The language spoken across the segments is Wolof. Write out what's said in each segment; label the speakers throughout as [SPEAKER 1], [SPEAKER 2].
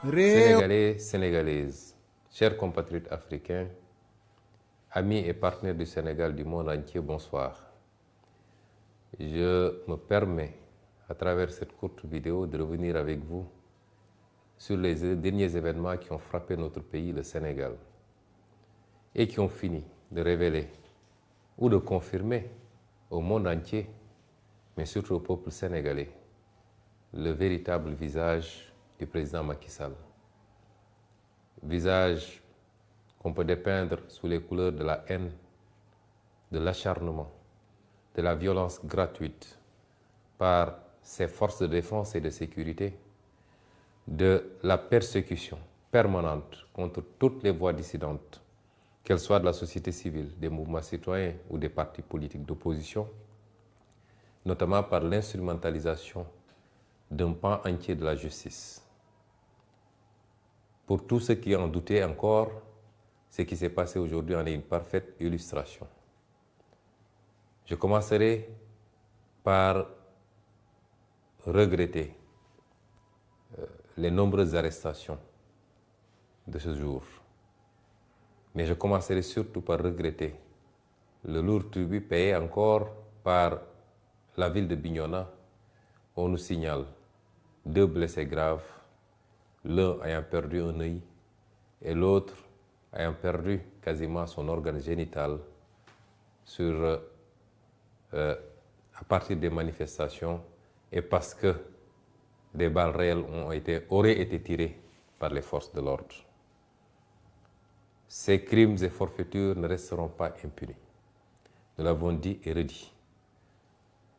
[SPEAKER 1] Sénégalais, Sénégalaises, chers compatriotes africains, amis et partenaires du Sénégal, du monde entier, bonsoir. Je me permets, à travers cette courte vidéo, de revenir avec vous sur les derniers événements qui ont frappé notre pays, le Sénégal, et qui ont fini de révéler ou de confirmer au monde entier, mais surtout au peuple sénégalais, le véritable visage du président Macky Sall. Visage qu'on peut dépeindre sous les couleurs de la haine, de l'acharnement, de la violence gratuite par ses forces de défense et de sécurité, de la persécution permanente contre toutes les voix dissidentes, qu'elles soient de la société civile, des mouvements citoyens ou des partis politiques d'opposition, notamment par l'instrumentalisation d'un pan entier de la justice. Pour tous ceux qui en doutaient encore, ce qui s'est passé aujourd'hui en est une parfaite illustration. Je commencerai par regretter les nombreuses arrestations de ce jour. Mais je commencerai surtout par regretter le lourd tribut payé encore par la ville de Bignona. On nous signale 2 blessés graves, l'un ayant perdu un œil et l'autre ayant perdu quasiment son organe génital à partir des manifestations et parce que des balles réelles auraient été tirées par les forces de l'ordre. Ces crimes et forfaitures ne resteront pas impunis. Nous l'avons dit et redit.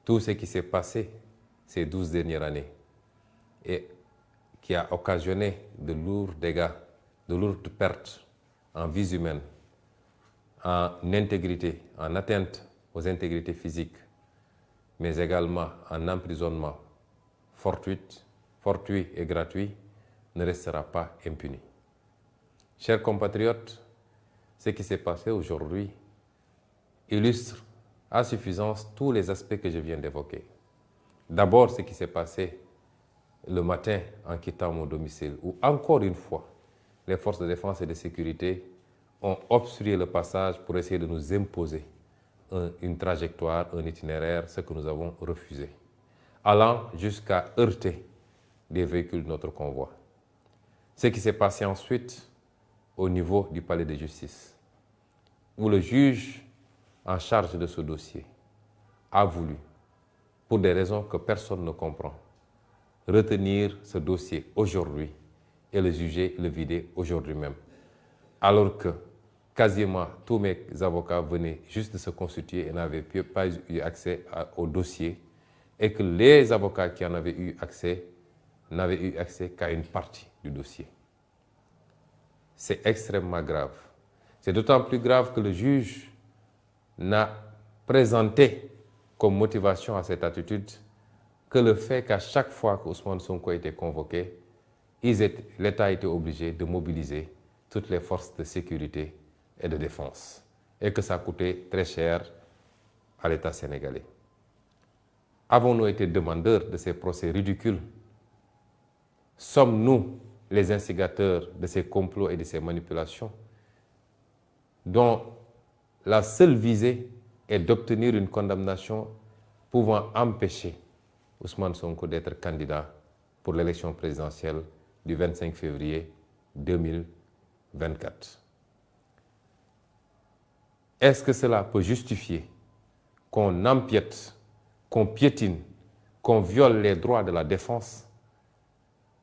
[SPEAKER 1] Tout ce qui s'est passé ces 12 dernières années et qui a occasionné de lourds dégâts, de lourdes pertes en vies humaines, en intégrité, en atteinte aux intégrités physiques, mais également en emprisonnement fortuit et gratuit, ne restera pas impuni. Chers compatriotes, ce qui s'est passé aujourd'hui illustre à suffisance tous les aspects que je viens d'évoquer. D'abord, ce qui s'est passé le matin en quittant mon domicile, où encore une fois, les forces de défense et de sécurité ont obstrué le passage pour essayer de nous imposer une trajectoire, un itinéraire, ce que nous avons refusé, allant jusqu'à heurter des véhicules de notre convoi. Ce qui s'est passé ensuite au niveau du palais de justice, où le juge en charge de ce dossier a voulu, pour des raisons que personne ne comprend, retenir ce dossier aujourd'hui et le juger, le vider aujourd'hui même. Alors que quasiment tous mes avocats venaient juste de se constituer et n'avaient pas eu accès au dossier et que les avocats qui en avaient eu accès n'avaient eu accès qu'à une partie du dossier. C'est extrêmement grave. C'est d'autant plus grave que le juge n'a présenté comme motivation à cette attitude que le fait qu'à chaque fois qu'Ousmane Sonko a été convoqué, l'État a été obligé de mobiliser toutes les forces de sécurité et de défense, et que ça a coûté très cher à l'État sénégalais. Avons-nous été demandeurs de ces procès ridicules? Sommes-nous les instigateurs de ces complots et de ces manipulations dont la seule visée est d'obtenir une condamnation pouvant empêcher Ousmane Sonko d'être candidat pour l'élection présidentielle du 25 février 2024. Est-ce que cela peut justifier qu'on empiète, qu'on piétine, qu'on viole les droits de la défense,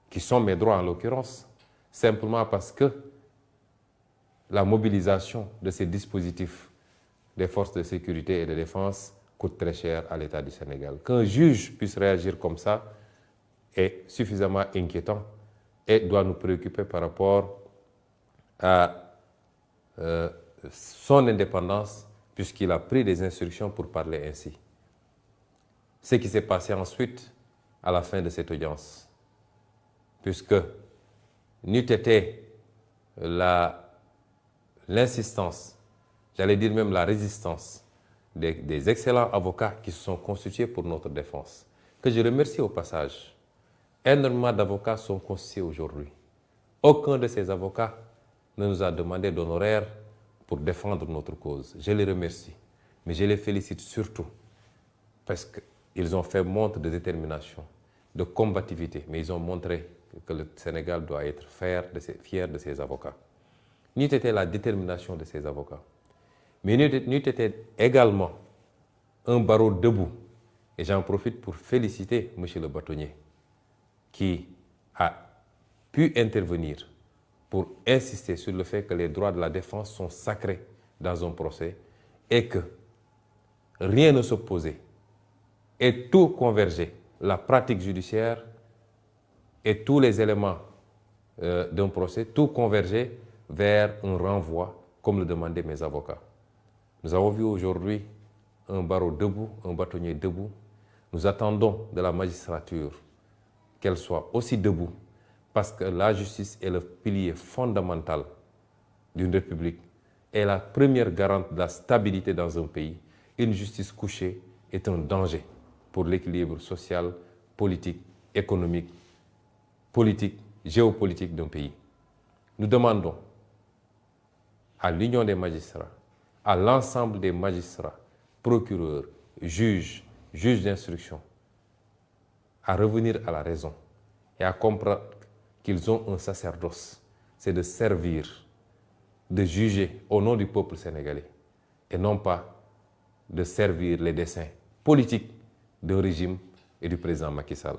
[SPEAKER 1] qui sont mes droits en l'occurrence, simplement parce que la mobilisation de ces dispositifs des forces de sécurité et de défense coûte très cher à l'État du Sénégal? Qu'un juge puisse réagir comme ça est suffisamment inquiétant et doit nous préoccuper par rapport à son indépendance, puisqu'il a pris des instructions pour parler ainsi. Ce qui s'est passé ensuite à la fin de cette audience, puisque n'eût été l'insistance, j'allais dire même la résistance des excellents avocats qui se sont constitués pour notre défense, que je remercie au passage. Énormément d'avocats sont constitués aujourd'hui Aucun de ces avocats ne nous a demandé d'honoraires pour défendre notre cause. Je les remercie, mais je les félicite surtout parce qu'ils ont fait montre de détermination, de combativité, mais ils ont montré que le Sénégal doit être fier de ses avocats. N'eût été la détermination de ces avocats, mais n'eût été également un barreau debout. Et j'en profite pour féliciter M. le bâtonnier qui a pu intervenir pour insister sur le fait que les droits de la défense sont sacrés dans un procès et que rien ne s'opposait et tout convergeait. La pratique judiciaire et tous les éléments d'un procès, tout convergeait vers un renvoi, comme le demandaient mes avocats. Nous avons vu aujourd'hui un barreau debout, un bâtonnier debout. Nous attendons de la magistrature qu'elle soit aussi debout, parce que la justice est le pilier fondamental d'une république et la première garante de la stabilité dans un pays. Une justice couchée est un danger pour l'équilibre social, politique, économique, politique, géopolitique d'un pays. Nous demandons à l'Union des magistrats, à l'ensemble des magistrats, procureurs, juges d'instruction, à revenir à la raison et à comprendre qu'ils ont un sacerdoce, c'est de servir, de juger au nom du peuple sénégalais et non pas de servir les desseins politiques d'un régime et du président Macky Sall.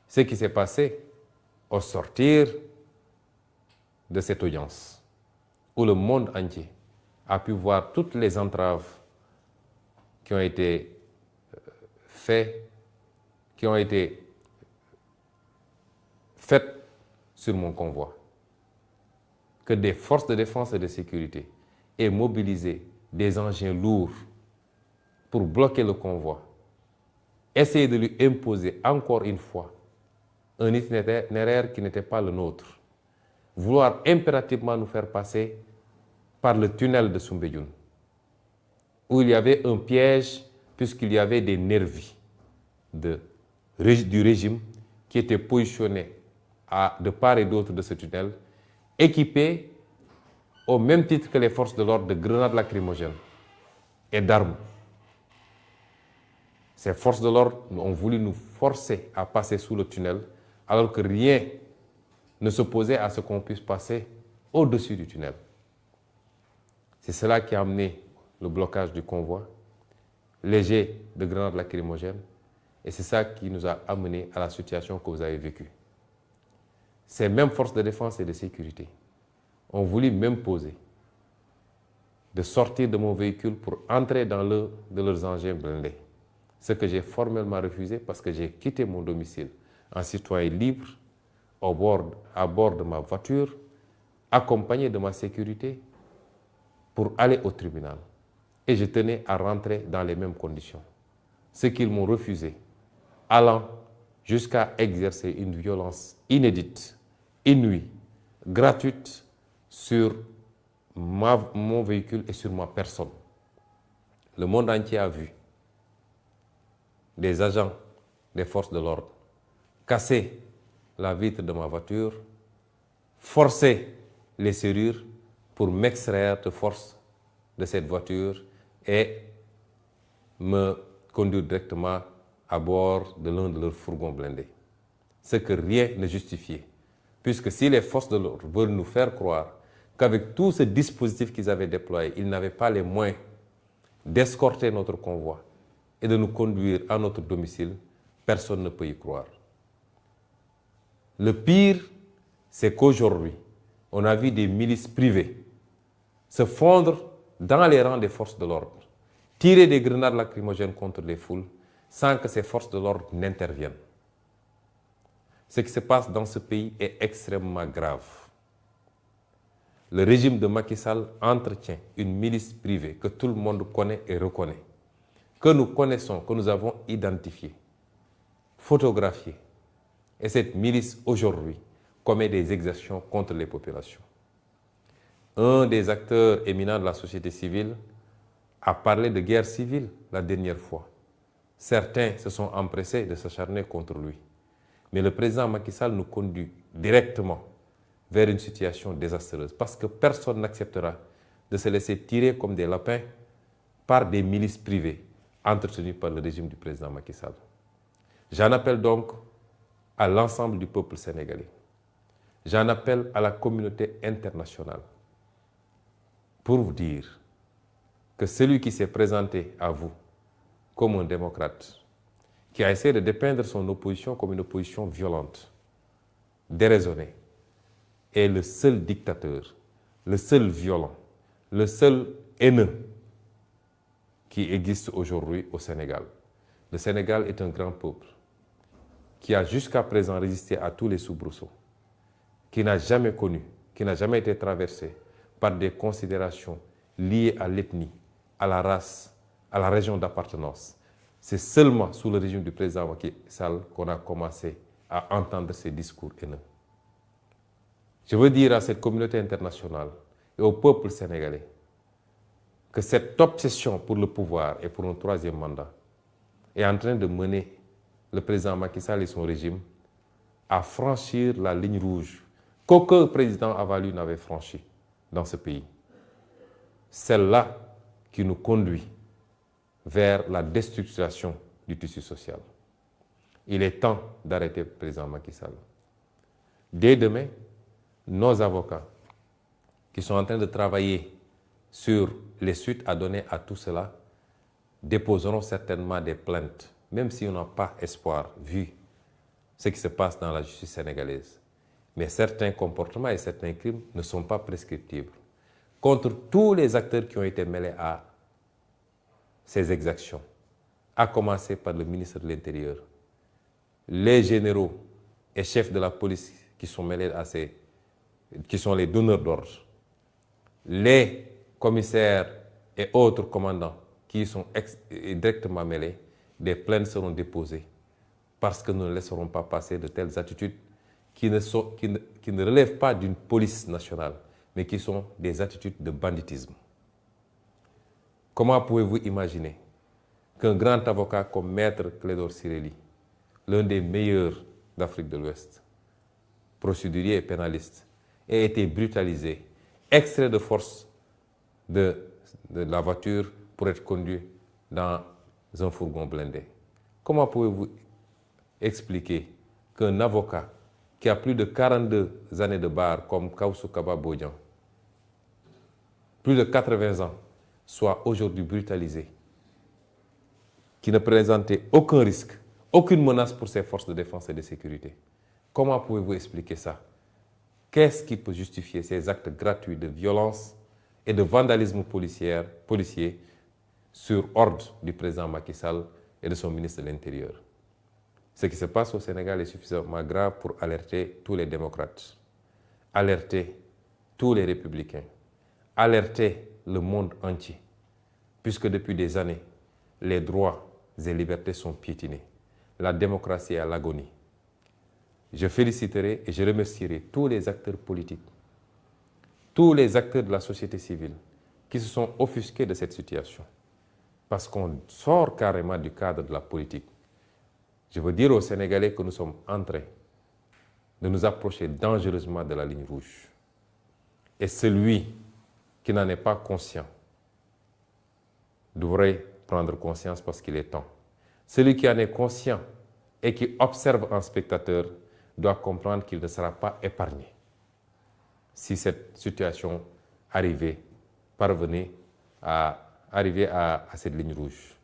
[SPEAKER 1] Ce qui s'est passé au sortir de cette audience, où le monde entier a pu voir toutes les entraves qui ont été faites sur mon convoi, que des forces de défense et de sécurité aient mobilisé des engins lourds pour bloquer le convoi, essayer de lui imposer encore une fois un itinéraire qui n'était pas le nôtre, vouloir impérativement nous faire passer par le tunnel de Soumbédioune, où il y avait un piège puisqu'il y avait des nervis du régime qui étaient positionnés de part et d'autre de ce tunnel, équipés au même titre que les forces de l'ordre de grenades lacrymogènes et d'armes. Ces forces de l'ordre ont voulu nous forcer à passer sous le tunnel, alors que rien ne s'opposait à ce qu'on puisse passer au-dessus du tunnel. C'est cela qui a amené le blocage du convoi, léger de grenades lacrymogènes, et c'est ça qui nous a amené à la situation que vous avez vécue. Ces mêmes forces de défense et de sécurité ont voulu m'imposer de sortir de mon véhicule pour entrer dans l'un de leurs engins blindés. Ce que j'ai formellement refusé parce que j'ai quitté mon domicile en citoyen libre, à bord de ma voiture, accompagné de ma sécurité, pour aller au tribunal. Et je tenais à rentrer dans les mêmes conditions. Ce qu'ils m'ont refusé, allant jusqu'à exercer une violence inédite, inouïe, gratuite sur mon véhicule et sur ma personne. Le monde entier a vu des agents des forces de l'ordre casser la vitre de ma voiture, forcer les serrures pour m'extraire de force de cette voiture et me conduire directement à bord de l'un de leurs fourgons blindés. Ce que rien ne justifiait. Puisque si les forces de l'ordre veulent nous faire croire qu'avec tout ce dispositif qu'ils avaient déployé, ils n'avaient pas les moyens d'escorter notre convoi et de nous conduire à notre domicile, personne ne peut y croire. Le pire, c'est qu'aujourd'hui, on a vu des milices privées se fondre dans les rangs des forces de l'ordre, tirer des grenades lacrymogènes contre les foules sans que ces forces de l'ordre n'interviennent. Ce qui se passe dans ce pays est extrêmement grave. Le régime de Macky Sall entretient une milice privée que tout le monde connaît et reconnaît, que nous connaissons, que nous avons identifiée, photographiée. Et cette milice, aujourd'hui, commet des exactions contre les populations. Un des acteurs éminents de la société civile a parlé de guerre civile la dernière fois. Certains se sont empressés de s'acharner contre lui. Mais le président Macky Sall nous conduit directement vers une situation désastreuse. Parce que personne n'acceptera de se laisser tirer comme des lapins par des milices privées entretenues par le régime du président Macky Sall. J'en appelle donc à l'ensemble du peuple sénégalais. J'en appelle à la communauté internationale pour vous dire que celui qui s'est présenté à vous comme un démocrate, qui a essayé de dépeindre son opposition comme une opposition violente, déraisonnée, est le seul dictateur, le seul violent, le seul haineux qui existe aujourd'hui au Sénégal. Le Sénégal est un grand peuple qui a jusqu'à présent résisté à tous les soubresauts, qui n'a jamais connu, qui n'a jamais été traversé par des considérations liées à l'ethnie, à la race, à la région d'appartenance. C'est seulement sous le régime du président Macky Sall qu'on a commencé à entendre ces discours haineux. Je veux dire à cette communauté internationale et au peuple sénégalais que cette obsession pour le pouvoir et pour un troisième mandat est en train de mener le président Macky Sall et son régime à franchir la ligne rouge qu'aucun président avant lui n'avait franchie dans ce pays. Celle-là qui nous conduit vers la déstructuration du tissu social. Il est temps d'arrêter le président Macky Sall. Dès demain, nos avocats qui sont en train de travailler sur les suites à donner à tout cela déposeront certainement des plaintes, même si on n'a pas espoir, vu ce qui se passe dans la justice sénégalaise. Mais certains comportements et certains crimes ne sont pas prescriptibles. Contre tous les acteurs qui ont été mêlés à ces exactions, à commencer par le ministre de l'Intérieur, les généraux et chefs de la police qui sont mêlés à qui sont les donneurs d'ordre, les commissaires et autres commandants qui y sont directement mêlés, des plaintes seront déposées parce que nous ne laisserons pas passer de telles attitudes qui ne relèvent pas d'une police nationale, mais qui sont des attitudes de banditisme. Comment pouvez-vous imaginer qu'un grand avocat comme Maître Clédor Ciré Ly, l'un des meilleurs d'Afrique de l'Ouest, procédurier et pénaliste, ait été brutalisé, extrait de force de la voiture pour être conduit dans un fourgon blindé? Comment pouvez-vous expliquer qu'un avocat qui a plus de 42 années de barre comme Kawsu Kaba Bodian, plus de 80 ans, soit aujourd'hui brutalisé, qui ne présentait aucun risque, aucune menace pour ses forces de défense et de sécurité? Comment pouvez-vous expliquer ça? Qu'est-ce qui peut justifier ces actes gratuits de violence et de vandalisme policier sur ordre du président Macky Sall et de son ministre de l'Intérieur? Ce qui se passe au Sénégal est suffisamment grave pour alerter tous les démocrates, alerter tous les républicains, alerter le monde entier, puisque depuis des années, les droits et libertés sont piétinés. La démocratie est à l'agonie. Je féliciterai et je remercierai tous les acteurs politiques, tous les acteurs de la société civile qui se sont offusqués de cette situation, parce qu'on sort carrément du cadre de la politique. Je veux dire aux Sénégalais que nous sommes en train de nous approcher dangereusement de la ligne rouge. Et celui qui n'en est pas conscient devrait prendre conscience parce qu'il est temps. Celui qui en est conscient et qui observe en spectateur doit comprendre qu'il ne sera pas épargné si cette situation parvenait à arriver à cette ligne rouge.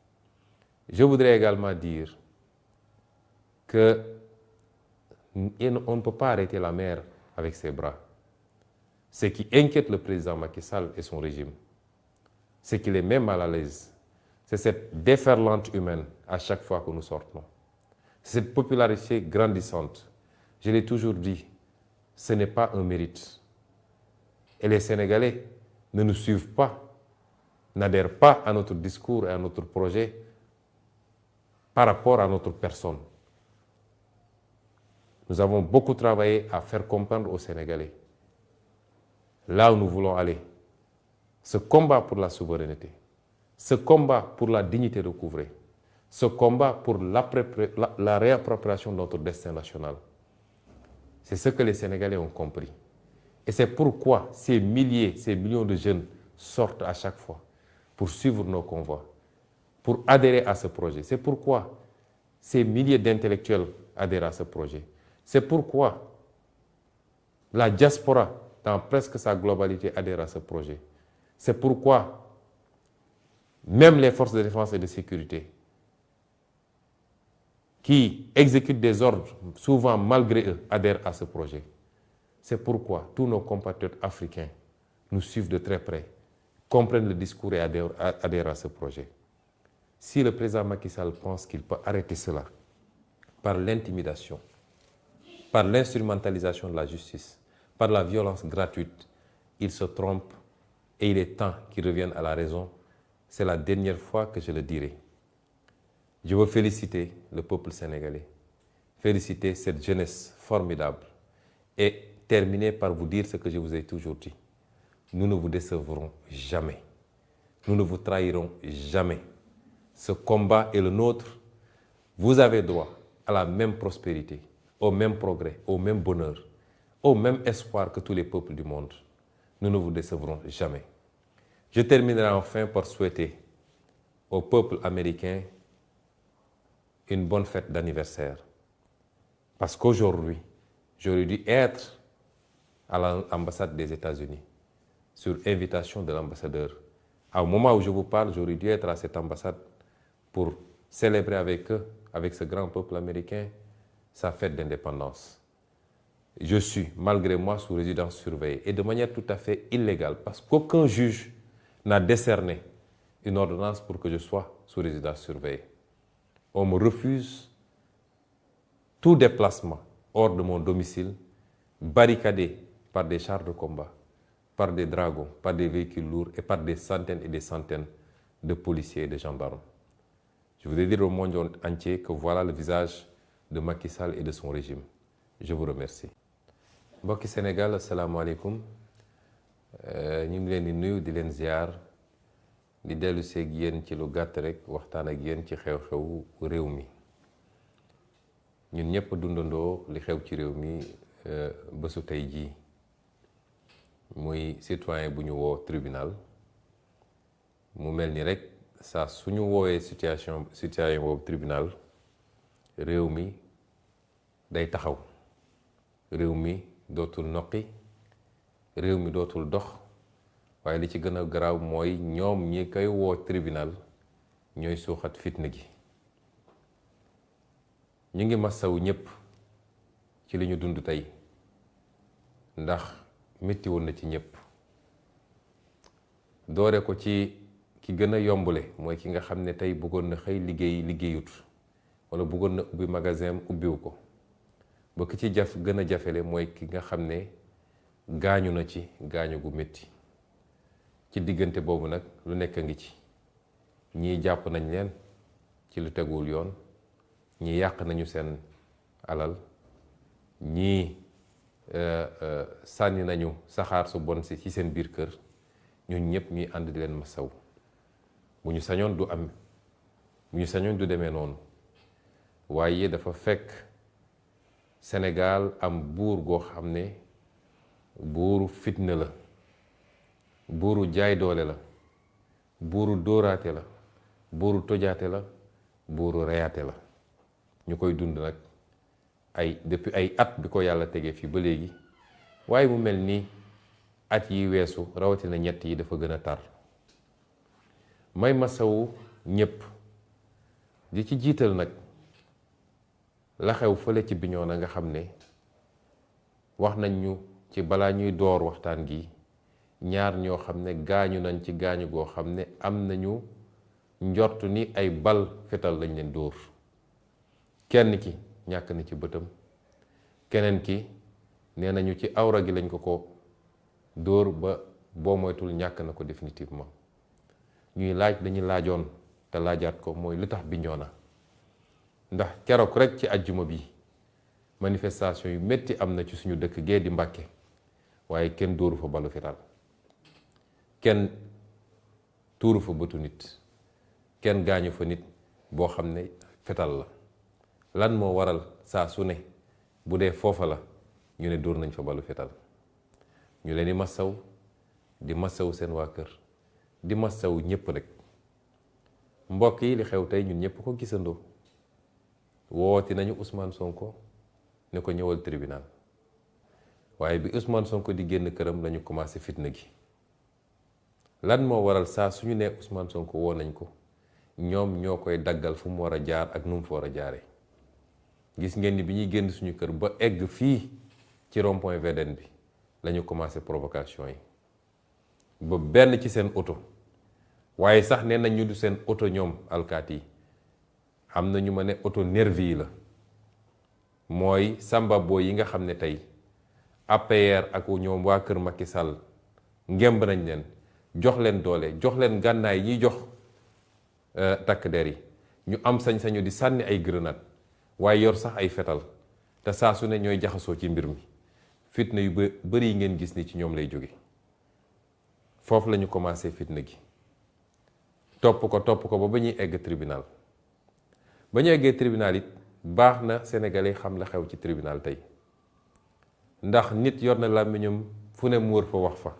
[SPEAKER 1] Je voudrais également dire qu'on ne peut pas arrêter la mer avec ses bras. Ce qui inquiète le président Macky Sall et son régime, ce qui les met mal à l'aise, c'est cette déferlante humaine à chaque fois que nous sortons. Cette popularité grandissante. Je l'ai toujours dit, ce n'est pas un mérite. Et les Sénégalais ne nous suivent pas, n'adhèrent pas à notre discours et à notre projet par rapport à notre personne. Nous avons beaucoup travaillé à faire comprendre aux Sénégalais là où nous voulons aller. Ce combat pour la souveraineté, ce combat pour la dignité recouvrée, ce combat pour la réappropriation de notre destin national, c'est ce que les Sénégalais ont compris. Et c'est pourquoi ces milliers, ces millions de jeunes sortent à chaque fois pour suivre nos convois, pour adhérer à ce projet. C'est pourquoi ces milliers d'intellectuels adhèrent à ce projet. C'est pourquoi la diaspora, dans presque sa globalité, adhère à ce projet. C'est pourquoi même les forces de défense et de sécurité, qui exécutent des ordres, souvent malgré eux, adhèrent à ce projet. C'est pourquoi tous nos compatriotes africains nous suivent de très près, comprennent le discours et adhèrent à ce projet. Si le président Macky Sall pense qu'il peut arrêter cela par l'intimidation, par l'instrumentalisation de la justice, par la violence gratuite, il se trompe et il est temps qu'il revienne à la raison. C'est la dernière fois que je le dirai. Je veux féliciter le peuple sénégalais, féliciter cette jeunesse formidable et terminer par vous dire ce que je vous ai toujours dit. Nous ne vous décevrons jamais. Nous ne vous trahirons jamais. Ce combat est le nôtre. Vous avez droit à la même prospérité, au même progrès, au même bonheur, au même espoir que tous les peuples du monde. Nous ne vous décevrons jamais. Je terminerai enfin par souhaiter au peuple américain une bonne fête d'anniversaire. Parce qu'aujourd'hui, j'aurais dû être à l'ambassade des États-Unis sur invitation de l'ambassadeur. Au moment où je vous parle, j'aurais dû être à cette ambassade pour célébrer avec eux, avec ce grand peuple américain, sa fête d'indépendance. Je suis, malgré moi, sous résidence surveillée et de manière tout à fait illégale parce qu'aucun juge n'a décerné une ordonnance pour que je sois sous résidence surveillée. On me refuse tout déplacement hors de mon domicile, barricadé par des chars de combat, par des dragons, par des véhicules lourds et par des centaines et des centaines de policiers et de gendarmes. Je voudrais dire au monde entier que voilà le visage de Macky Sall et de son régime. Je vous remercie. Mbokki Sénégal, asalaamaaleykum. ñu ngi leen di nuyu di leen ziar di dellu seeg yéen ci lu gàtt rek waxtaan ak yéen ci xew-xew réew mi. ñun ñëpp dundandoo li xew ci réew mi bésu tey jii muy citoyen bu ñu woo tribunal mu mel ni rek saa suñu woowee situation boobu tribunal réew mi day taxaw réew mi dootul noqi réew mi dootul dox waaye li ci gën a garaaw mooy ñoom ñi koy woo tribunal ñooy suuxat fitna gi. ñu ngi masawu ñëpp ci li ñu dund tey ndax metti woon na ci ñëpp doore ko ci ki gën a yombule mooy ki nga xam ne tey bëggoon na xëy liggéeyut wala bëggoon na ubbi magasin ubbiwu ko ba ki ci gën a jafele mooy ki nga xam ne gaañu na ci gaañu gu métti ci diggante boobu nag lu nekk a ngi ci ñii jàpp nañ leen ci lu teguwul yoon ñii yàq nañu seen alal ñii sànni nañu saxaar su bon si ci seen biir kër ñun ñëpp ñuy ànd di leen masaw bu ñu sañoon du am bu ñu sañoon du demee noonu waaye dafa fekk Sénégal am buur goo xam ne buuru fitna la buuru jaay doole la buuru dóoraate la buuru tojaate la buuru reyaate la ñu koy dund nag depuis ay at bi ko yàlla tegee fii ba léegi waaye mu mel ni at yi weesu rawatina ñett yi dafa gën a tar may masawu ñépp di ci jiital nag la xew fële ci Bignona nga xam ne wax nañ ñu ci balaa ñuy door waxtaan gi ñaar ñoo xam ne gaañu nañ ci gaañu goo xam ne am nañu njortu ni ay bal fetal lañ leen dóor kenn ki ñàkk na ci bëtam keneen ki nee nañu ci awra gi lañ ko dóor ba boo moytul ñàkk na ko définitivement ñuy dañuy laajoon te laajaat ko mooy lu tax Bignona ndax keroog rek ci àjjuma bi manifestation yu metti am na ci suñu dëkk gee di Mbàkke waaye kenn dóoru fa balu fetal kenn tuuru fa bëtu nit kenn gaañu fa nit boo xam ne fetal la lan moo waral saa su ne bu dee foofa la ñu ne dóor nañ fa balu fetal ñu leen di massaw di massaw seen waa kër di massaw ñëpp rek. mbokk yi li xew tey ñun ñëpp ko gisandoo wooti nañu Ousmane Sonko ne ko ñëwal tribunal waaye bi Ousmane Sonko di génn këram lañu commencé fitna gi. lan moo waral saa suñu nee Ousmane Sonko woo nañ ko ñoom ñoo koy daggal fu mu war a jaar ak nu mu fa war a jaaree. gis ngeen ni bi ñuy génn suñu kër ba egg fii ci rond-point VDN bi lañu commencé provocation yi ba benn ci seen oto waaye sax nee nañ ñu du seen oto ñoom alkaati yi am na ñu ma ne oto nervi yi la mooy samba boy yi nga xam ne tey APR ak ñoom waa kër Macky Sall ngemb nañ leen jox leen doole jox leen gànnaay yi jox takk der yi ñu am sañ-sañu di sànni ay grenade waaye yor sax ay fetal te saa su ne ñooy jaxasoo ci mbir mi fitna yu bari yi ngeen gis ni ci ñoom lay jóge foofu la ñu commencé fitna gi topp ko ba ñuy egg tribunal ba ñu eggee tribunal it baax na sénégalais xam la xew ci tribunal tey ndax nit yor na làmmiñam fu ne mu wër fa wax fa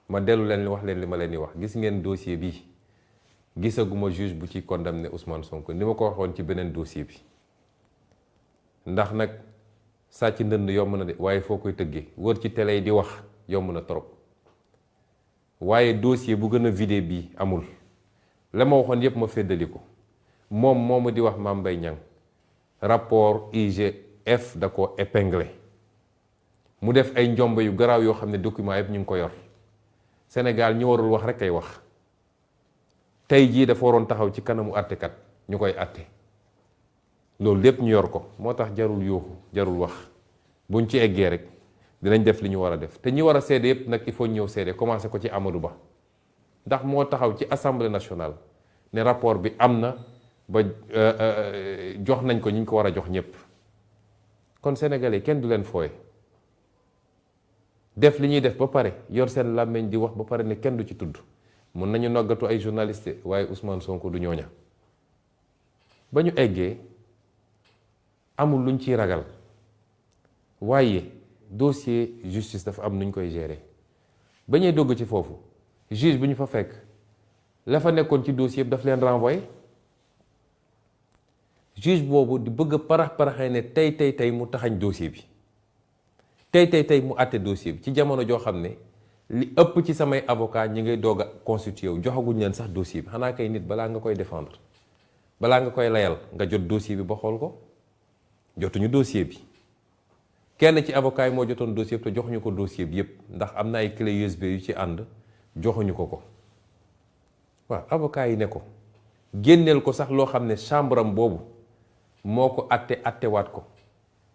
[SPEAKER 1] ma dellu leen wax leen li ma leen di wax gis ngeen dossier bi gisaguma juge bu ci condamné Ousmane Sonko ni ma ko waxoon ci beneen dossier bi ndax nag sàcc ndënd yomb na de waaye foo koy tëggee wër ci télé yi di wax yomb na trop waaye dossier bu gën a vidé bii amul la ma waxoon yépp ma féddali ko moom moomu di wax Mame Mbaye Niang rapport IGF da ko épinglé mu def ay njombe yu garaaw yoo xam ne document yépp ñu ngi ko yor Sénégal ñu warul wax rek ay wax tey jii dafa waroon taxaw ci kanamu àttekat ñu koy àtte loolu lépp ñu yor ko moo tax jarul yuuxu jarul wax buñ ci eggee rek dinañ def li ñu war a def te ñi war a seede yépp nag il faut ñëw seede commencé ko ci Amadou Ba ndax moo taxaw ci assemblée nationale ne rapport bi am na ba jox nañ ko ñi ñu ko war a jox ñépp kon sénégalais kenn du leen fooye def li ñuy def ba pare yor seen làmmiñ di wax ba pare ne kenn du ci tudd mun nañu noggatu ay journaliste waaye Ousmane Sonko du ñooña ba ñu eggee amul luñ ciy ragal waaye dossier justice dafa am nuñ koy gérer ba ñuy dogg ci foofu juge bi ñu fa fekk la fa nekkoon ci dossier bi daf leen renvoyé juge boobu di bëgg a parax-paraxee ne tey mu taxañ dossier bi tey mu àtte dossier bi ci jamono joo xam ne li ëpp ci samay avocat ñi ngay doog a constitué wu joxaguñ leen sax dossier bi xanaa kay nit balaa nga koy défendre balaa nga koy layal nga jot dossier bi ba xool ko jotuñu dossier bi kenn ci avocat yi moo jotoon dossier bi te joxuñu ko dossier bi yépp ndax am na ay clé USB yu ci ànd joxuñu ko waaw avocat yi ne ko génneel ko sax loo xam ne chambre am boobu moo ko attewaat ko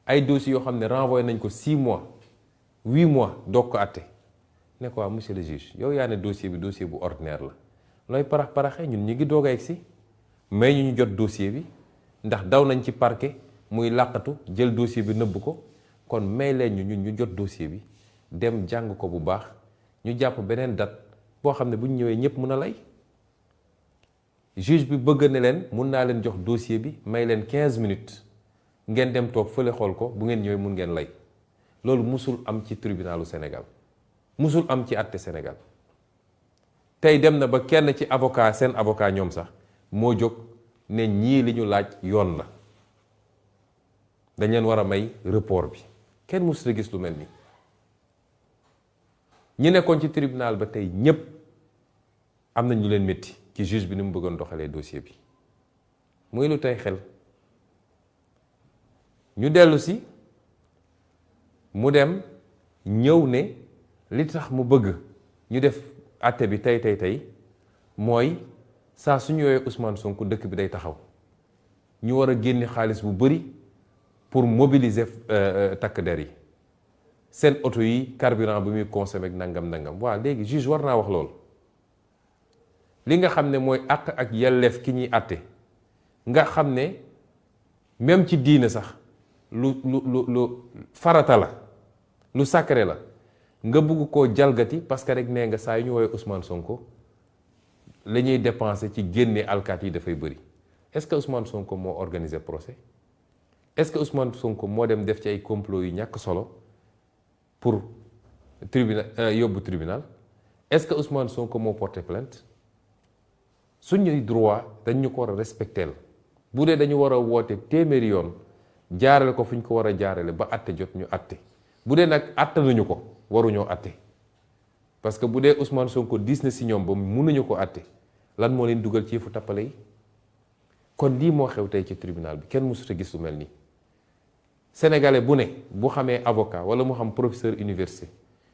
[SPEAKER 1] ay dossiers yoo xam ne renvoyé nañ ko 6 mois 8 mois doog ko atte ne ko waaw monsieur le juge yow yaa ne dossier bi dossier bu ordinaire la looy parax-paraxee ñun ñu ngi doog a egsi mais ñu jot dossier bi ndax daw nañ ci parquet muy làqatu jël dossier bi nëbb ko kon may leen ñu jot dossier bi dem jàng ko bu baax ñu jàpp beneen date boo xam ne bu ñu ñëwee ñëpp mun a lay juge bi bëgg ne leen mun naa leen jox dossier bi may leen 15 minutes ngeen dem toog fële xool ko bu ngeen ñëwee mun ngeen lay loolu musul am ci tribunalu Sénégal musul am ci àtte Sénégal tey dem na ba kenn ci avocat seen avocat ñoom sax moo jóg ne ñii li ñu laaj yoon la dañ leen war a may report bi kenn musul gis lu mel nii ñi nekkoon ci tribunal ba tey ñépp am nañ lu leen métti ci juge bi ni mu bëggoon doxalee dossier bi muy lu tey xel ñu dellu si mu dem ñëw ne li tax mu bëgg ñu def àtte bi tey mooy saa su ñëwee Ousmane Sonko dëkk bi day taxaw ñu war a génne xaalis bu bari pour mobiliser takk der yi seen oto yi carburant bi muy consommé ak nangam waaw léegi juge war naa wax loolu li nga xam ne mooy àq ak yelleef ki ñuy àtte nga xam ne même ci diine sax lu farata la lu sacré la nga bugg koo jalgati parce que rek nee nga saa yu ñu woowee Ousmane Sonko la ñuy dépenser ci génne alkaat yi dafay bëri est-ce que Ousmane Sonko moo organisé procès est-ce que Ousmane Sonko moo dem def ci ay complot yu ñàkk solo pour tribunal est-ce que Ousmane Sonko moo porté plainte suñuy droit dañ ñu ko war a respecteel bu dee dañu war a woote téeméeri yoon jaarale ko fu ñu ko war a jaarale ba atte jot ñu atte bu dee nag atte nañu ko waruñoo atte parce que bu dee Ousmane Sonko diis na si ñoom ba mënuñu ko atte lan moo leen dugal ci yëfu tappale yi kon lii moo xew tey ci tribunal bi kenn mësut a gis lu mel nii sénégalais bu ne bu xamee avocat wala mu xam professeur université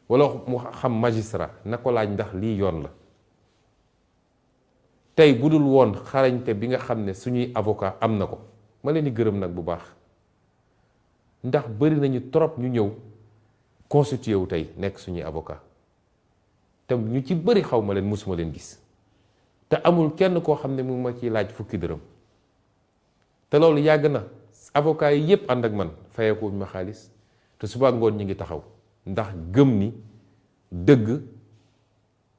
[SPEAKER 1] wala mu xam magistrat na ko laaj ndax lii yoon la tey bu dul woon xarañte bi nga xam ne suñuy avocat am na ko ma leen di gërëm nag bu baax ndax bari nañu trop ñu ñëw constitué wu tey nekk suñuy avocat te ñu ci bari xaw ma leen musuma leen gis te amul kenn koo xam ne mu ma ciy laaj fukki dërëm te loolu yàgg na avocat yi yépp ànd ak man fayeekuñ ma xaalis te suba ngoon ñi ngi taxaw ndax gëm ni dëgg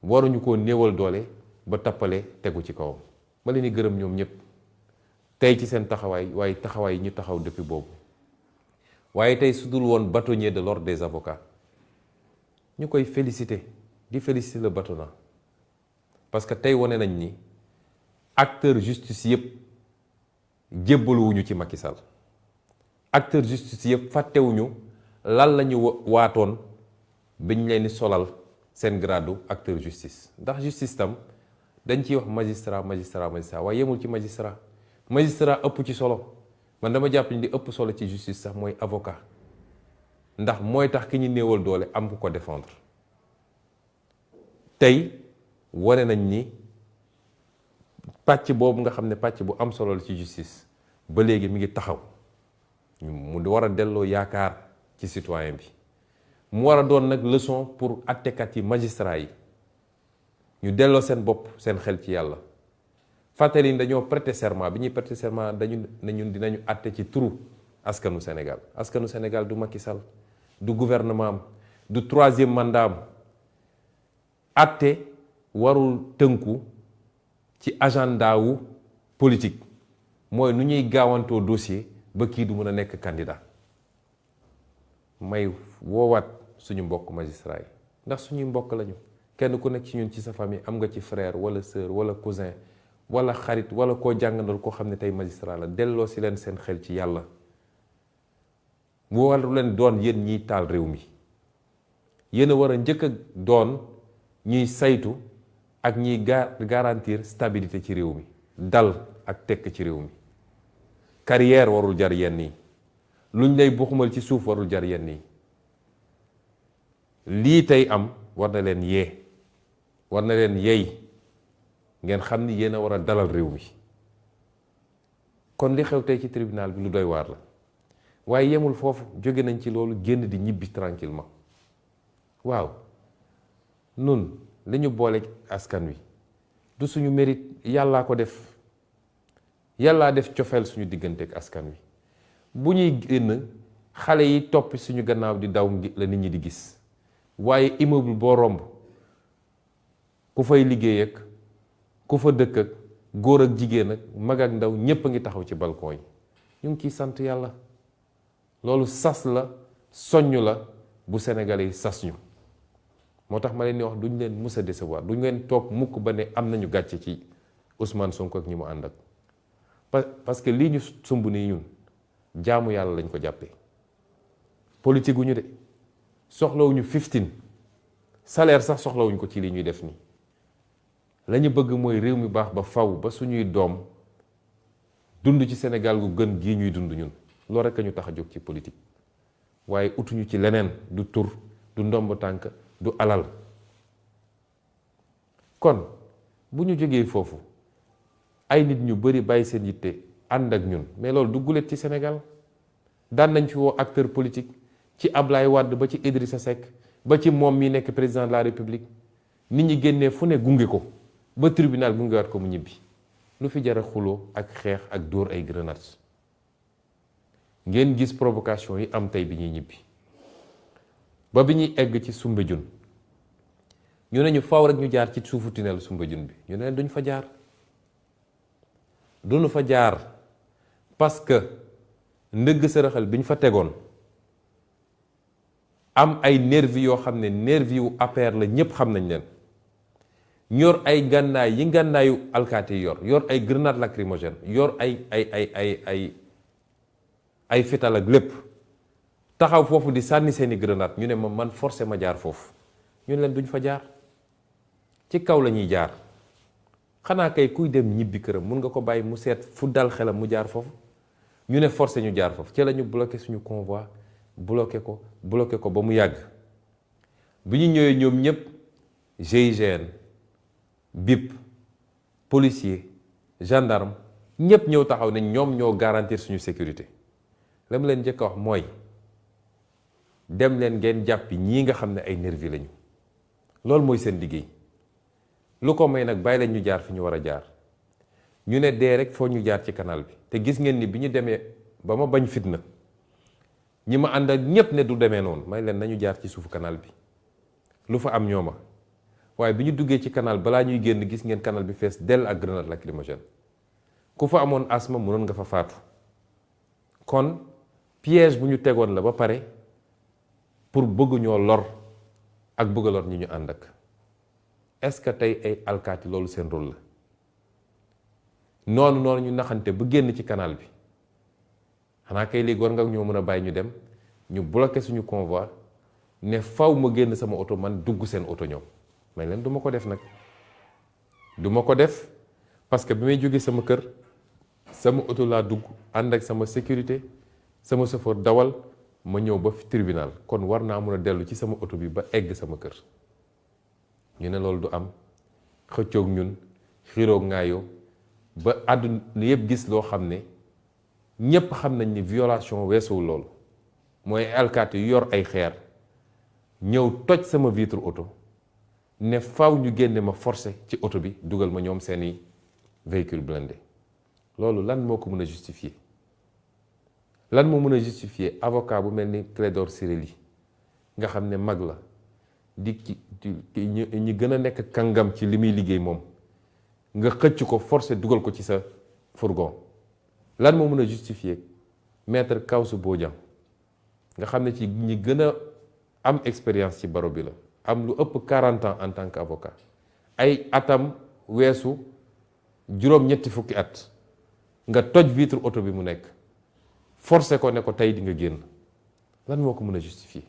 [SPEAKER 1] waruñu koo néewal doole ba tappale tegu ci kawam ma leen di gërëm ñoom ñëpp tey ci seen taxawaay waaye taxawaay yi ñu taxaw depuis boobu waaye tey su dul woon bâtonnier de l'ordre des avocats ñu koy féliciter di féliciter le bâtonnat parce que tey wane nañ ni acteur justice yëpp jébbaluwuñu ci Macky Sall acteur justice yëpp fàttewuñu lan la ñu waatoon biñ leen di solal seen gradu acteur justice ndax justice tam dañ ciy wax magistrat waaye yemul ci magistrat ëpp ci solo man dama jàpp ni di ëpp solo ci justice sax mooy avocat ndax mooy tax ki ñu néewal doole am ku ko défendre tey wane nañ ni pàcc boobu nga xam ne pàcc bu am solo la ci justice ba léegi mi ngi taxaw mu war a delloo yaakaar ci citoyen bi mu war a doon nag leçon pour attekat yi magistrat yi ñu delloo seen bopp seen xel ci yàlla fàttali ni dañoo prêter serment bi ñuy prêter serment dañu ne ñun dinañu atte ci turu askanu Sénégal du Macky Sall du gouvernement am du troisième mandat am atte warul tënku ci agenda wu politique mooy nu ñuy gaawantoo dossier ba kii du mën a nekk candidat may woowaat suñu mbokk magistrat yi ndax suñuy mbokk lañu kenn ku nekk ci ñun ci sa famille am nga ci frère wala sœur wala cousin wala xarit wala koo jàngandal koo xam ne tey magistrat la delloo si leen seen xel ci yàlla mu waru leen doon yéen ñiy taal réew mi yéen a war a njëkk a doon ñuy saytu ak ñiy garantir stabilité ci réew mi dal ak tekk ci réew mi carrière warul jar yenn yi luñ lay buxumal ci suuf warul jar yenn yi lii tey am war na leen yee war na leen yey ngeen xam ni yéen a war a dalal réew mi kon li xew tey ci tribunal bi lu doy waar la waaye yemul foofu jóge nañ ci loolu génn di ñibbi tranquillement waaw nun li ñu boole askan wi du suñu mérite yàllaa ko def yàllaa def cofeel suñu diggante ak askan wi bu ñuy génn xale yi topp suñu gannaaw di daw la nit ñi di gis waaye immeuble boo romb ku fay liggéey ak ku fa dëkk ak góor ak jigéen ak mag ak ndaw ñépp a ngi taxaw ci balcon yi ñu ngi ciy sant yàlla loolu sas la soññ la bu Sénégalais yi sas ñu moo tax ma leen di wax duñ leen mus a décevoir duñ leen toog mukk ba ne am nañu gàcce ci Ousmane Sonko ak ñi mu ànd ak parce que lii ñu sumb nii ñun jaamu yàlla lañ ko jàppee politique gu ñu de soxlawuñu 15 salaire sax soxlawuñ ko ci li ñuy def nii la ñu bëgg mooy réew mi baax ba faw ba suñuy doom dund ci Sénégal gu gën gii ñuy dund ñun loolu rek a ñu tax a jóg ci politique waaye utuñu ci leneen du tur du ndomb tànk du alal kon bu ñu jógee foofu ay nit ñu bari bàyyi seen yitte ànd ak ñun mais loolu du gulet ci Sénégal daan nañ fi woo acteur politique ci Ablaye Wade ba ci Idrissa Seck ba ci moom mi nekk président de la République nit ñi génnee fu ne gunge ko ba tribunal gungewaat ko mu ñibbi lu fi jara xuloo ak xeex ak dóor ay grenades ngeen gis provocation yi am tey bi ñuy ñibbi ba bi ñuy egg ci Soumbédioune ñu ne ñu faw rek ñu jaar ci suufu tunnel Soumbédioune bi ñu ne duñ fa jaar duñu fa jaar parce que ndëgg sërëxal bi ñu fa tegoon am ay nervi yoo xam ne nervi wu APR la ñépp xam nañ leen yor ay ngànnaay yi ngànnaayu alkaati yi yor ay grenade lacrymogène yor ay fetal ak lépp taxaw foofu di sànni seeni grenade ñu ne ma man forcé ma jaar foofu ñu ne leen duñ fa jaar ci kaw la ñuy jaar xanaa kay kuy dem ñibbi këram mun nga ko bàyyi mu seet fu dal xelam mu jaar foofu ñu ne forcé ñu jaar foofu ci la ñu bloqué suñu convoi bloqué ko ba mu yàgg bi ñu ñëwee ñoom ñëpp GIGN BIP policier gendarme ñëpp ñëw taxaw ne ñoom ñoo garantir suñu sécurité la mu leen njëkk a wax mooy dem leen ngeen jàppi ñii nga xam ne ay nervi lañu loolu mooy seen liggéey lu ko may nag bàyyi leen ñu jaar fi ñu war a jaar ñu ne dee rek foo ñu jaar ci canal bi te gis ngeen ni bi ñu demee ba ma bañ fitna ñi ma ànd ak ñépp ne du demee noonu may leen nañu jaar ci suufu canal bi lu fa am ñooma waaye bi ñu duggee ci canal balaa ñuy génn gis ngeen canal bi fees dell ak grenade lacrymogène ku fa amoon asma mënoon nga fa faatu kon piège bu ñu tegoon la ba pare pour bëgg ñoo lor ak bëgg a lor ñi ñu ànd ak est-ce que tey ay alkaati loolu seen rôle la noonu ñu naxante ba génn ci canal bi xanaa kay léegi war nga ñoo mën a bàyyi ñu dem ñu bloqué suñu convoi ne faw ma génn sama oto man dugg seen oto ñoom may leen du ma ko def nag du ma ko def parce que bi may jógee sama kër sama oto laa dugg ànd ak sama sécurité sama chauffeur dawal ma ñëw ba fi tribunal kon war naa mën a dellu ci sama oto bi ba egg sama kër ñu ne loolu du am xëccoog ñun xiiroog ngaayoo ba àdduna yëpp gis loo xam ne ñépp xam nañ ni violation weesuwul loolu mooy alkaati yu yor ay xeer ñëw toj sama vitre oto ne faw ñu génne ma forcé ci oto bi dugal ma ñoom seeni véhicule blindé loolu lan moo ko mën a justifier lan moo mën a justifier avocat bu mel ni Clédor Ciré Ly nga xam ne mag la di ñi gën a nekk kàngam ci li muy liggéey moom nga xëcc ko forcé dugal ko ci sa fourgon lan moo mën a justifier maître Kawsu Bodian nga xam ne ci ñi gën a am expérience ci baro bi la am lu ëpp 40 ans en tant qu'avocat ay atam weesu juróom-ñetti fukki at nga toj vitre oto bi mu nekk forcé ko ne ko tey di nga génn lan moo ko mën a justifier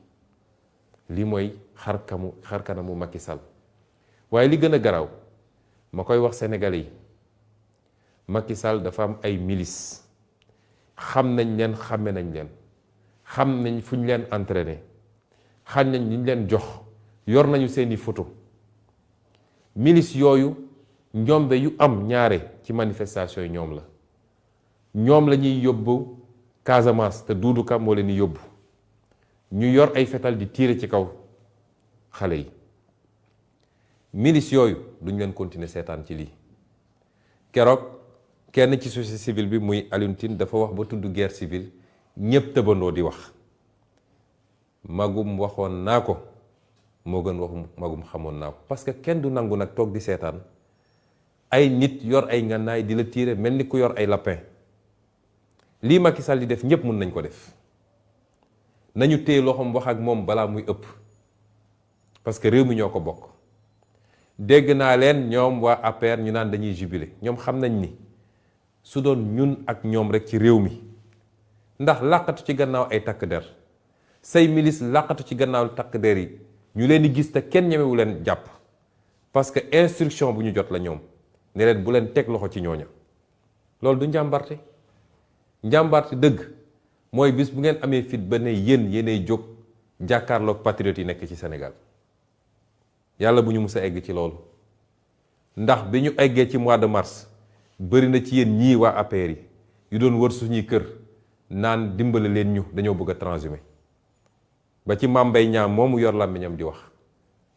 [SPEAKER 1] lii mooy xar kanamu Macky Sall waaye li gën a garaaw ma koy wax sénégalais yi Macky Sall dafa am ay milices xam nañ leen xàmme nañ leen xam nañ fu ñu leen entraîné xam nañ li ñu leen jox yor nañu seeni photo milices yooyu njombe yu am ñaare ci manifestation yi ñoom la ñuy yóbbu Casamance te Doudou Ka moo leen di yóbbu ñu yor ay fetal di tiire ci kaw xale yi milices yooyu duñ leen continuer seetaan ci lii keroog kenn ci société civile bi muy Alioune Tine dafa wax ba tudd guerre civile ñépp tëbandoo di wax magum waxoon naa ko moo gën wax magum xamoon naa ko parce que kenn du nangu nag toog di seetaan ay nit yor ay ngànnaay di la tiire mel ni ku yor ay lapin lii Macky Sall di def ñépp mën nañ ko def nañu téye loxoom wax ak moom balaa muy ëpp parce que réew mi ñoo ko bokk dégg naa leen ñoom waa APR ñu naan dañuy jubilé ñoom xam nañ ni su doon ñun ak ñoom rek ci réew mi ndax làqatu ci gannaaw ay takk der say milice làqatu ci gannaaw takk der yi ñu leen di gis te kenn ñemewu leen jàpp parce que instruction bu ñu jot la ñoom ne leen bu leen teg loxo ci ñooña loolu du njàmbarte dëgg mooy bis bu ngeen amee fit ba ne yéenay jóg jàkkaarloog patriotes yi nekk ci Sénégal yàlla bu ñu mus a egg ci loolu ndax bi ñu eggee ci mois de mars bëri na ci yéen ñii waa APR yi yu doon wër suñuy kër naan dimbale leen ñu dañoo bëgg a transhumé ba ci Mame Mbaye Niang moomu yor làmmiñam di wax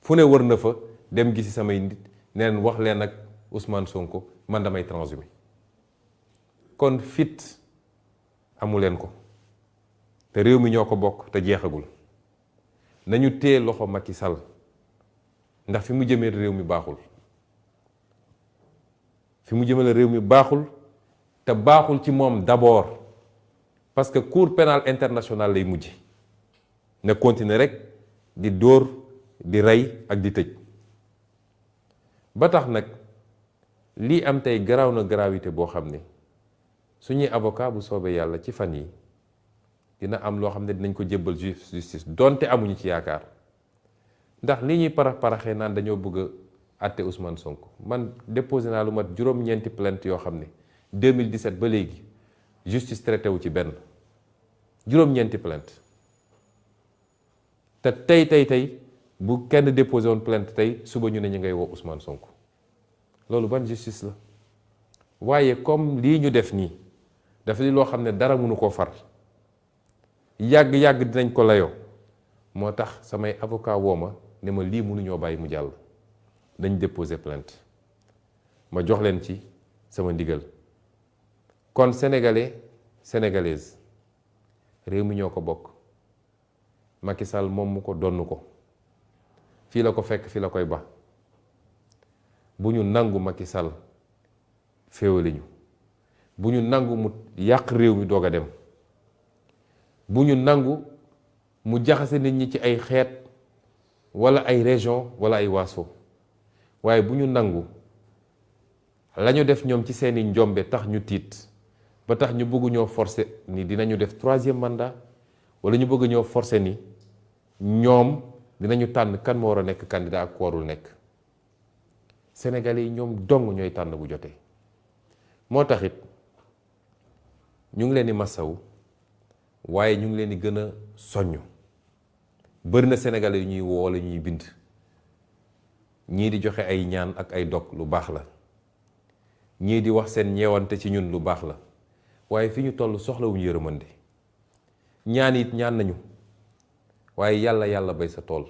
[SPEAKER 1] fu ne wër na fa dem gisi samay nit neen wax leen ak Ousmane Sonko man damay transhumé kon fit amu leen ko te réew mi ñoo ko bokk te jeexagul nañu téye loxo Macky Sall ndax fi mu jëmee réew mi baaxul te baaxul ci moom d'abord parce que cour pénale internationale lay mujj na continuer rek di dóor di rey ak di tëj ba tax nag lii am tey garaaw na gravité boo xam ne suñuy avocat bu soobee yàlla ci fan yi dina am loo xam ne dinañ ko jébbal justice donte amuñu ci yaakaar ndax li ñuy paraxee naan dañoo bëgg a àtte Ousmane Sonko man déposé naa lu mat juróom-ñeenti plainte yoo xam ne 2017 ba léegi justice traité wu ci benn juróom-ñeenti plainte te tey bu kenn déposé woon plainte tey suba ñu ne ñu ngay woo Ousmane Sonko loolu ban justice la waaye comme lii ñu def nii dafa di loo xam ne dara mënu koo far yàgg-yàgg dinañ ko layoo moo tax samay avocat woo ma ne ma lii mënuñoo bàyyi mu jàll dañ déposé plainte ma jox leen ci sama ndigal kon sénégalais sénégalaise réew mi ñoo ko bokk Macky Sall moom mu ko donn ko fii la ko fekk fii la koy ba bu ñu nangu Macky Sall féewale ñu bu ñu nangu mu yàq réew mi doog a dem bu ñu nangu mu jaxase nit ñi ci ay xeet walla ay région walla ay waaso waaye bu ñu nangu lañu def ñoom ci seeni njombe tax ñu tiit ba tax ñu bëgg ñoo forcer ni dinañu def 3e mandat walla ñu bëgg ñoo forcer ni ñoom dinañu tànn kan moo war a nekk candidat ak ku warul nekk Sénégalais yi ñoom dong ñooy tànn bu jotee moo taxit ñu ngi leen di masawu waaye ñu ngi leen di gën a soññ bëri na Sénégalais yu ñuy woo la ñuy bind ñii di joxe ay ñaan ak ay dog lu baax la ñii di wax seen ñeewante ci ñun lu baax la waaye fi ñu toll soxlawuñu yërëmande ñaan it ñaan nañu waaye yàlla bay sa tool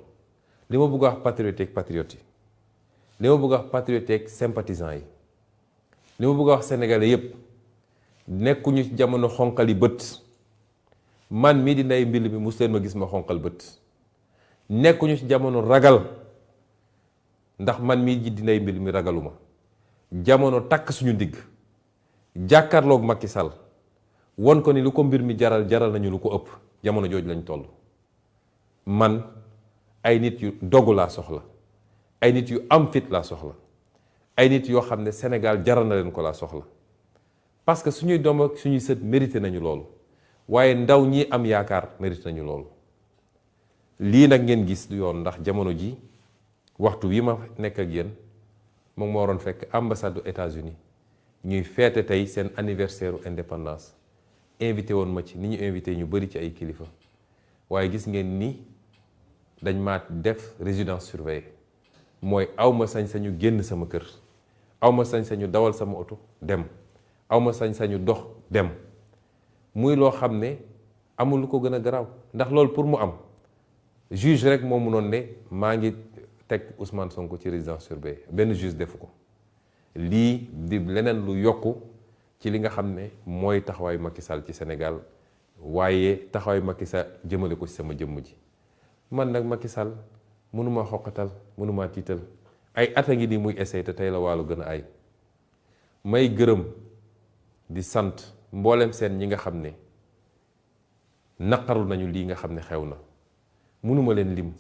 [SPEAKER 1] li ma bëgg a wax patriote ak patriote yi li ma bëgg a wax patriote ak sympathisant yi li ma bëgg a wax sénégalais yépp nekkuñu ci jamono xonqali bët man mii di Ndeye Mbill mi mus leen ma gis ma xonqal bët nekkuñu ci jamono ragal ndax man mii di Ndeye Mbill mi ragaluma jamono takk suñu ndigg jàkkaarloog Macky Sall won ko ni lu ko mbir mi jaral nañu lu ko ëpp jamono jooju lañ toll man ay nit yu dogu laa soxla ay nit yu am fit laa soxla ay nit yoo xam ne Sénégal jaral na leen ko laa soxla parce que suñuy doom ak suñuy sët mérité nañu loolu waaye ndaw ñi am yaakaar mérité nañu loolu lii nag ngeen gis du yoon ndax jamono ji waxtu wi ma nekk ak yéen moom moo waroon fekk ambassade du États-Unis ñuy feete tey seen anniversaire indépendance invité woon ma ci ni ñu invité ñu bari ci ay kilifa waaye gis ngeen ni dañ ma def résidence surveillée mooy awma sañ-sañu génn sama kër awma sañ-sañu dawal sama oto dem awma sañ-sañu dox dem muy loo xam ne amul lu ko gën a garaaw ndax loolu pour mu am juge rek moo mënoon ne maa ngi teg Ousmane Sonko ci résidence surveillée benn juge defu ko lii di leneen lu yokku ci li nga xam ne mooy taxawaayu Macky Sall ci Sénégal waaye taxawaayu Macky Sall jëmale ko ci sama jëmm ji man nag Macky Sall mënuma xoqatal mënuma tiital ay at a ngi nii muy essayé te tey la wàllu gën a ay may gërëm di sant mboolem seen ñi nga xam ne naqaru nañu lii nga xam ne xew na mënuma leen lim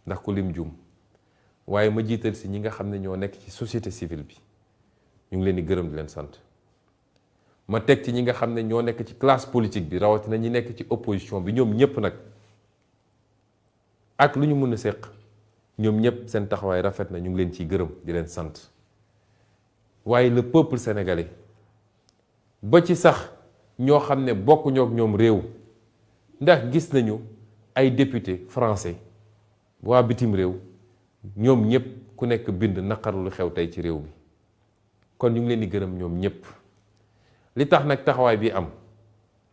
[SPEAKER 1] ndax ku lim jum waaye ma jiital si ñi nga xam ne ñoo nekk ci société civile bi ñu ngi leen di gërëm di leen sant ma teg ci ñi nga xam ne ñoo nekk ci classe politique bi rawatina ñi nekk ci opposition bi ñoom ñëpp nag ak lu ñu mën a seq ñoom ñëpp seen taxawaay rafet na ñu ngi leen ciy gërëm di leen sant waaye le peuple sénégalais ba ci sax ñoo xam ne bokkuñoo ak ñoom réew ndax gis nañu ay député français waa bitim réew ñoom ñëpp ku nekk bind naqaru lu xew tey ci réew mi kon ñu ngi leen di gërëm ñoom ñëpp li tax nag taxawaay bi am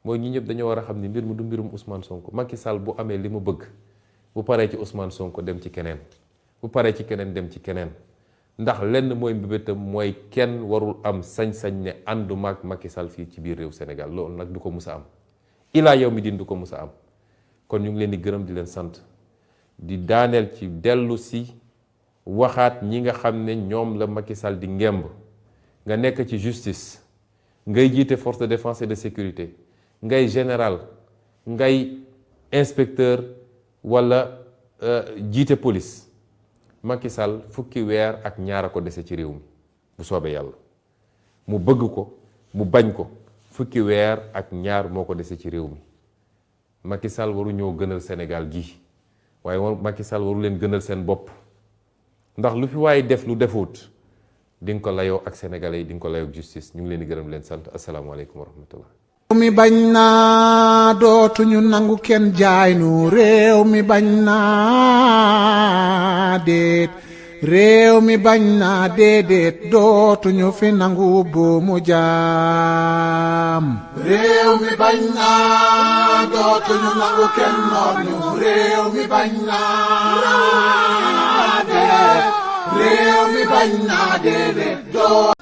[SPEAKER 1] mooy ñi ñëpp dañoo war a xam ni mbir mi du mbirum Ousmane Sonko Macky Sall bu amee li mu bëgg bu paree ci Ousmane Sonko dem ci keneen bu paree ci keneen dem ci keneen ndax lenn mooy mbébétam mooy kenn warul am sañ-sañ ne ànduma ak Macky Sall fii ci biir réew Sénégal loolu nag du ko mus a am ilaa yow mi din du ko mus a am kon ñu ngi leen di gërëm di leen sant di daaneel ci dellu si waxaat ñi nga xam ne ñoom la Macky Sall di ngemb nga nekk ci justice ngay jiite force de défense et de sécurité ngay général ngay inspecteur walla jiite police Macky Sall fukki weer ak ñaar a ko dese ci réew mi bu soobee yàlla mu bëgg ko mu bañ ko fukki weer ak ñaar moo ko dese ci réew mi Macky Sall waru ñoo gënal Sénégal gi waaye Macky Sall waru leen gënal seen bopp ndax lu fi waaye def lu defuut di nga ko layoo ak sénégalais yi di nga ko layoo ak justice ñu ngi leen di gërëm leen sant asalaamaaleykum wa rahmatullah.
[SPEAKER 2] réew mi bañ naa dootuñu nangu kenn jaay nu réew mi bañ naa déet réew mi bañ naa déedéet dootuñu fi nangu buumu jaam. réew mi bañ naa dootuñu nangu kenn noot ñu réew mi bañ naa déet réew mi bañ naa déedéet doo